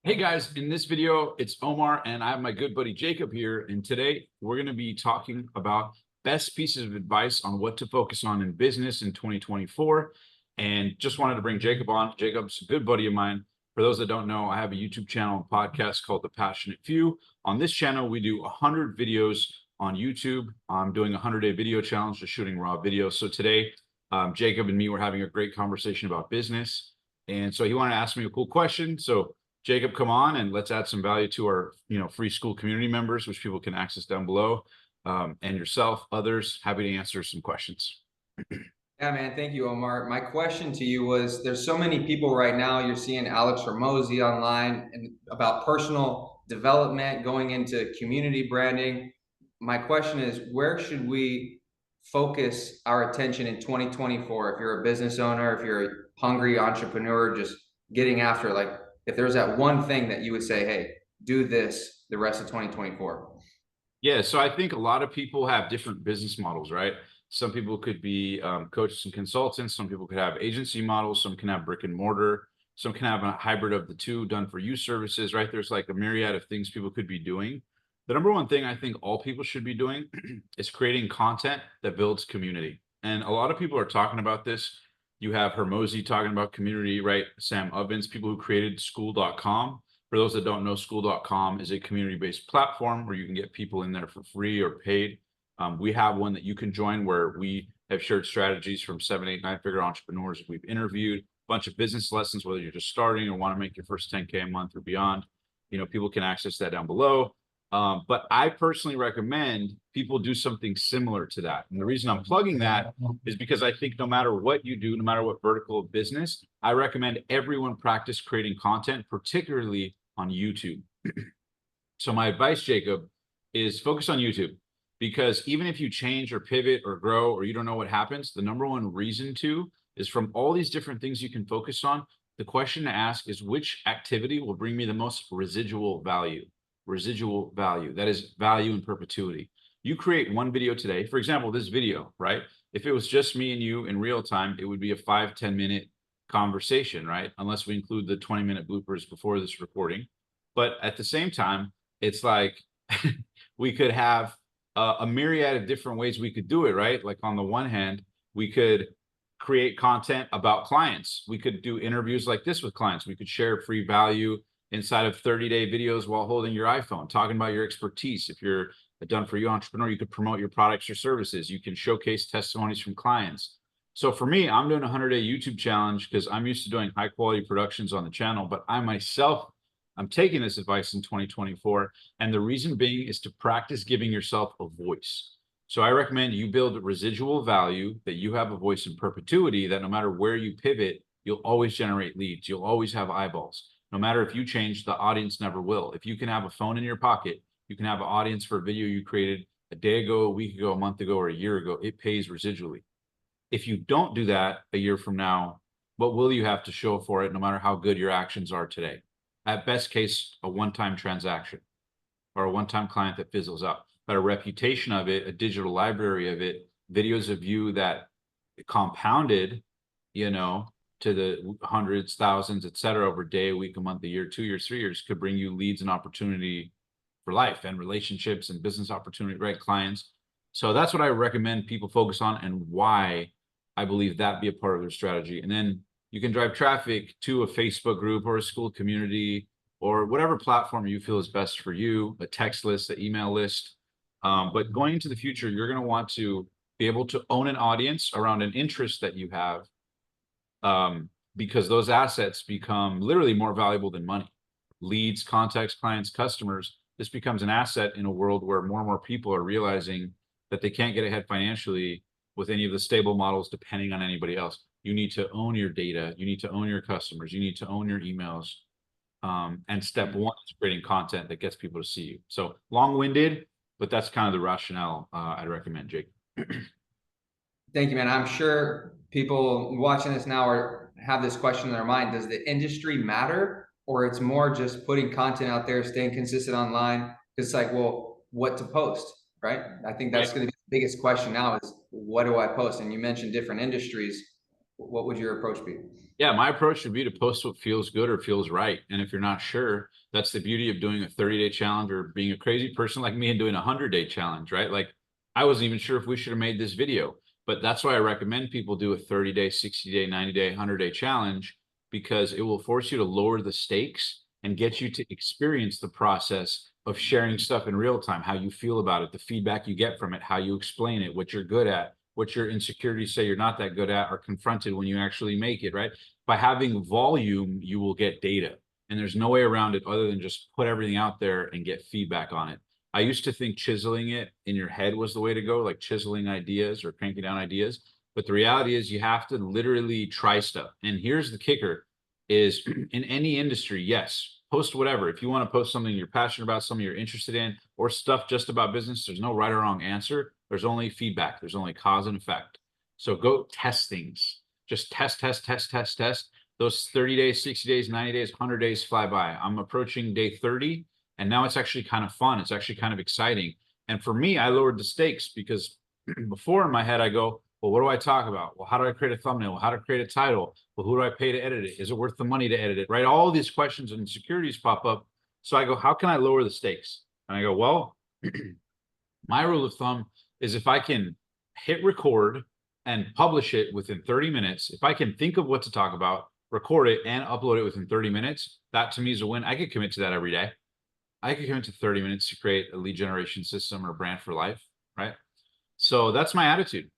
Hey guys, in this video, it's Omar and I have my good buddy Jacob here. And today we're going to be talking about best pieces of advice on what to focus on in business in 2024. And just wanted to bring Jacob on. Jacob's a good buddy of mine. For those that don't know, I have a YouTube channel and podcast called The Passionate Few. On this channel, we do 100 videos on YouTube. I'm doing a 100-day video challenge, just shooting raw videos. So today, Jacob and me were having a great conversation about business. And so he wanted to ask me a cool question. So Jacob, come on and let's add some value to our, free school community members, which people can access down below, and yourself, others. Happy to answer some questions. Yeah, man. Thank you, Omar. My question to you was, there's so many people right now, you're seeing Alex Ramosi online and about personal development, going into community branding. My question is, where should we focus our attention in 2024? If you're a business owner, if you're a hungry entrepreneur, just getting after, like, if there's that one thing that you would say, hey, do this the rest of 2024. Yeah, so I think a lot of people have different business models, right? Some people could be coaches and consultants. Some people could have agency models. Some can have brick and mortar. Some can have a hybrid of the two, done for you services, right? There's like a myriad of things people could be doing. The number one thing I think all people should be doing is creating content that builds community. And a lot of people are talking about this. You have Hermosi talking about community, right? Sam Ovens, people who created SKOOL.com. For those that don't know, SKOOL.com is a community-based platform where you can get people in there for free or paid. We have one that you can join where we have shared strategies from 7, 8, 9-figure entrepreneurs. We've interviewed a bunch of business lessons, whether you're just starting or want to make your first 10K a month or beyond. People can access that down below. But I personally recommend people do something similar to that. And the reason I'm plugging that is because I think no matter what you do, no matter what vertical of business, I recommend everyone practice creating content, particularly on YouTube. So my advice, Jacob, is focus on YouTube, because even if you change or pivot or grow or you don't know what happens, the number one reason to is from all these different things you can focus on. The question to ask is, which activity will bring me the most residual value? Residual value, that is value in perpetuity. You create one video today, for example, this video, right? If it was just me and you in real time, it would be a 5-10 minute conversation, right? Unless we include the 20-minute bloopers before this recording. But at the same time, it's like we could have a myriad of different ways we could do it, right? Like on the one hand, we could create content about clients. We could do interviews like this with clients. We could share free value inside of 30-day videos while holding your iPhone, talking about your expertise. If you're a done-for-you entrepreneur, you could promote your products or services. You can showcase testimonies from clients. So for me, I'm doing a 100-day YouTube challenge because I'm used to doing high-quality productions on the channel, but I myself, I'm taking this advice in 2024. And the reason being is to practice giving yourself a voice. So I recommend you build residual value, that you have a voice in perpetuity, that no matter where you pivot, you'll always generate leads. You'll always have eyeballs. No matter if you change, the audience never will. If you can have a phone in your pocket, you can have an audience for a video you created a day ago, a week ago, a month ago, or a year ago. It pays residually. If you don't do that a year from now, what will you have to show for it, no matter how good your actions are today? At best case, a one-time transaction or a one-time client that fizzles out. But a reputation of it, a digital library of it, videos of you that compounded, to the hundreds, thousands, et cetera, over a day, a week, a month, a year, 2 years, 3 years, could bring you leads and opportunity for life and relationships and business opportunity, right? Clients. So that's what I recommend people focus on, and why I believe that be a part of their strategy. And then you can drive traffic to a Facebook group or a school community or whatever platform you feel is best for you, a text list, an email list. But going into the future, you're going to want to be able to own an audience around an interest that you have, because those assets become literally more valuable than money. Leads, contacts, clients, customers. This becomes an asset in a world where more and more people are realizing that they can't get ahead financially with any of the stable models depending on anybody else. You need to own your data. You need to own your customers. You need to own your emails. And step one is creating content that gets people to see you. So long-winded, but that's kind of the rationale I'd recommend, Jake. Thank you, man. I'm sure people watching this now have this question in their mind: does the industry matter, or it's more just putting content out there, staying consistent online? It's like, well, what to post, right? I think that's going to be the biggest question now: is what do I post? And you mentioned different industries. what would your approach be? Yeah, my approach would be to post what feels good or feels right. And if you're not sure, that's the beauty of doing a 30-day challenge or being a crazy person like me and doing a 100-day challenge, right? Like I wasn't even sure if we should have made this video, but that's why I recommend people do a 30-day, 60-day, 90-day, 100-day challenge, because it will force you to lower the stakes and get you to experience the process of sharing stuff in real time, how you feel about it, the feedback you get from it, how you explain it, what you're good at, what your insecurities say you're not that good at, are confronted when you actually make it, right? By having volume, you will get data. And there's no way around it other than just put everything out there and get feedback on it. I used to think chiseling it in your head was the way to go, like chiseling ideas or cranking down ideas. But the reality is you have to literally try stuff. And here's the kicker is in any industry, yes, post whatever. If you want to post something you're passionate about, something you're interested in, or stuff just about business, there's no right or wrong answer. There's only feedback. There's only cause and effect. So go test things. Just test, test, test, test, test. Those 30 days, 60 days, 90 days, 100 days fly by. I'm approaching day 30, and now it's actually kind of fun. It's actually kind of exciting. And for me, I lowered the stakes because before in my head, I go, well, what do I talk about? Well, how do I create a thumbnail? How to create a title? Well, who do I pay to edit it? Is it worth the money to edit it? Right? All these questions and insecurities pop up. So I go, how can I lower the stakes? And I go, well, my rule of thumb is if I can hit record and publish it within 30 minutes, if I can think of what to talk about, record it and upload it within 30 minutes, that to me is a win. I could commit to that every day. I could commit to 30 minutes to create a lead generation system or brand for life, right? So that's my attitude.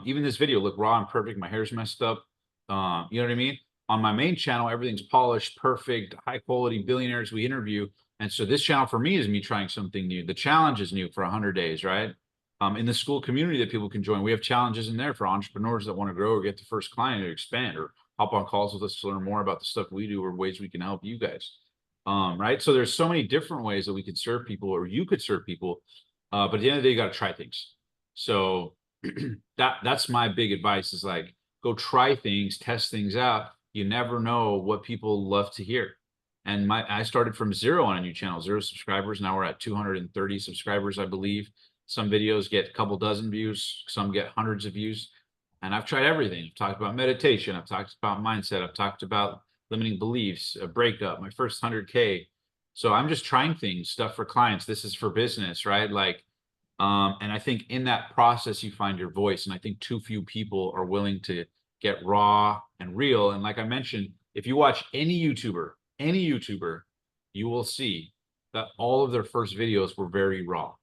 Even this video, look raw and perfect. My hair's messed up. You know what I mean? On my main channel, everything's polished, perfect, high quality billionaires we interview. And so this channel for me is me trying something new. The challenge is new for 100 days, right? In the SKOOL community that people can join, we have challenges in there for entrepreneurs that want to grow or get the first client or expand or hop on calls with us to learn more about the stuff we do or ways we can help you guys. Right? So there's so many different ways that we could serve people or you could serve people. But at the end of the day, you got to try things. So that's my big advice is like, go try things, test things out. You never know what people love to hear. And I started from 0 on a new channel, 0 subscribers. Now we're at 230 subscribers, I believe. Some videos get a couple dozen views, some get hundreds of views. And I've tried everything. I've talked about meditation. I've talked about mindset. I've talked about limiting beliefs, a breakup, my first 100K. So I'm just trying things, stuff for clients. This is for business, right? Like, and I think in that process, you find your voice. And I think too few people are willing to get raw and real. And like I mentioned, if you watch any YouTuber, you will see that all of their first videos were very raw.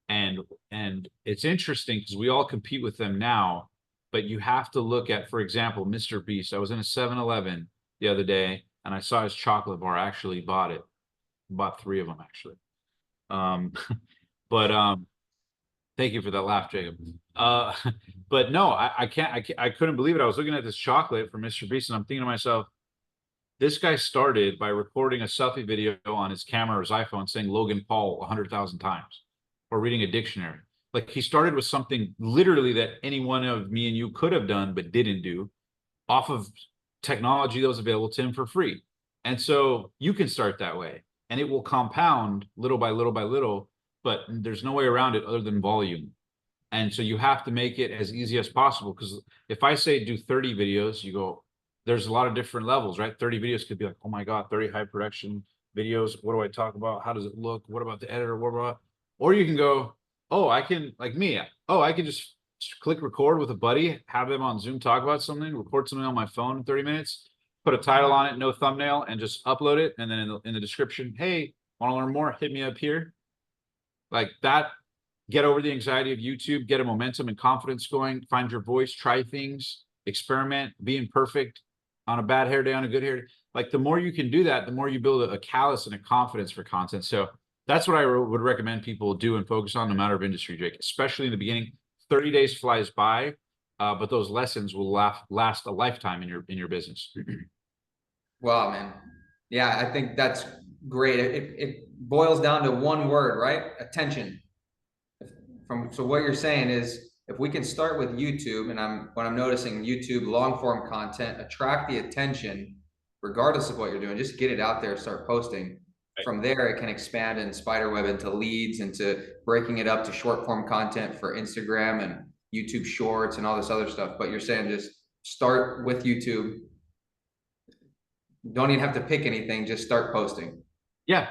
And it's interesting because we all compete with them now, but you have to look at, for example, Mr. Beast. I was in a 7-Eleven the other day and I saw his chocolate bar. I actually bought it. Bought 3 of them actually. But thank you for that laugh, Jacob. But no, I couldn't believe it. I was looking at this chocolate from Mr. Beast and I'm thinking to myself, this guy started by recording a selfie video on his camera or his iPhone saying Logan Paul 100,000 times or reading a dictionary. Like he started with something literally that any one of me and you could have done, but didn't do off of technology that was available to him for free. And so you can start that way and it will compound little by little by little, but there's no way around it other than volume. And so you have to make it as easy as possible. Because if I say do 30 videos, you go, there's a lot of different levels, right? 30 videos could be like, oh my God, 30 high production videos. What do I talk about? How does it look? What about the editor? What about, or you can go, oh, I can, like me, oh, I can just click record with a buddy, have them on Zoom, talk about something, record something on my phone in 30 minutes, put a title on it, no thumbnail, and just upload it. And then in the description, hey, want to learn more? Hit me up here. Like that, get over the anxiety of YouTube, get a momentum and confidence going, find your voice, try things, experiment, be imperfect on a bad hair day, on a good hair day. Like the more you can do that, the more you build a callus and a confidence for content. So that's what I would recommend people do and focus on no matter of industry, Jake, especially in the beginning. 30 days flies by, but those lessons will last a lifetime in your business. Wow, man. Yeah, I think that's great. It boils down to one word, right? Attention. So what you're saying is if we can start with YouTube, and what I'm noticing YouTube long form content, attract the attention regardless of what you're doing, just get it out there, start posting. From there, it can expand and spiderweb into leads, into breaking it up to short form content for Instagram and YouTube Shorts and all this other stuff. But you're saying just start with YouTube. Don't even have to pick anything, just start posting. Yeah.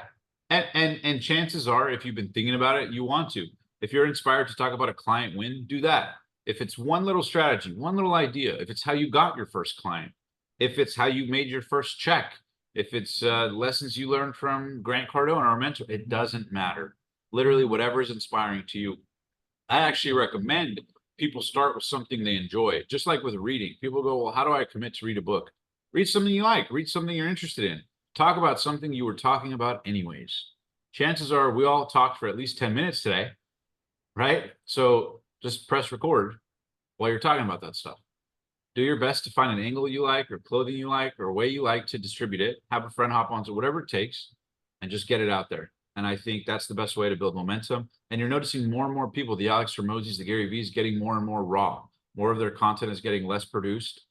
And chances are, if you've been thinking about it, you want to. If you're inspired to talk about a client win, do that. If it's one little strategy, one little idea, if it's how you got your first client, if it's how you made your first check, if it's lessons you learned from Grant Cardone, our mentor, it doesn't matter. Literally, whatever is inspiring to you. I actually recommend people start with something they enjoy, just like with reading. People go, well, how do I commit to read a book? Read something you like, read something you're interested in. Talk about something you were talking about anyways. Chances are we all talked for at least 10 minutes today, right? So just press record while you're talking about that stuff. Do your best to find an angle you like, or clothing you like, or a way you like to distribute it. Have a friend hop onto whatever it takes and just get it out there. And I think that's the best way to build momentum. And you're noticing more and more people, the Alex Hormozis, the Gary V's, getting more and more raw. More of their content is getting less produced.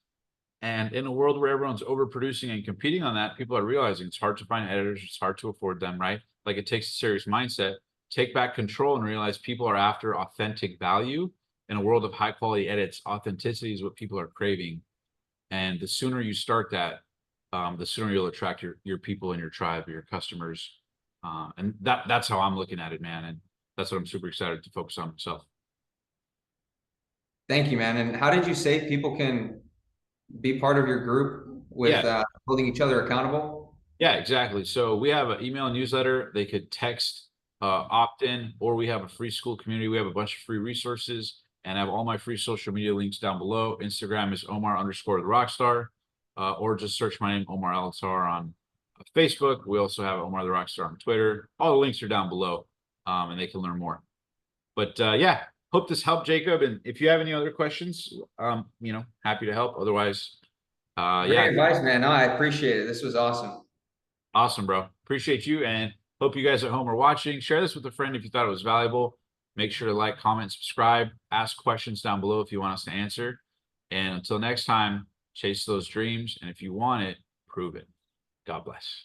And in a world where everyone's overproducing and competing on that, people are realizing it's hard to find editors. It's hard to afford them, right? Like, it takes a serious mindset. Take back control and realize people are after authentic value. In a world of high quality edits, authenticity is what people are craving. And the sooner you start that, the sooner you'll attract your people and your tribe, your customers. And that's how I'm looking at it, man. And that's what I'm super excited to focus on myself. Thank you, man. And how did you say people can be part of your group with Yeah. holding each other accountable? Yeah, exactly. So we have an email newsletter. They could text, opt in, or we have a free school community. We have a bunch of free resources, and I have all my free social media links down below. Instagram is Omar_the Rockstar, or just search my name, Omar Alatar, on Facebook. We also have Omar the Rockstar on Twitter. All the links are down below, and they can learn more. But yeah, hope this helped, Jacob. And if you have any other questions, happy to help. Otherwise, Great yeah, advice, man. No, I appreciate it. This was awesome. awesome, bro. Appreciate you, and hope you guys at home are watching. Share this with a friend if you thought it was valuable. Make sure to like, comment, subscribe, ask questions down below if you want us to answer. And until next time, chase those dreams. And if you want it, prove it. God bless.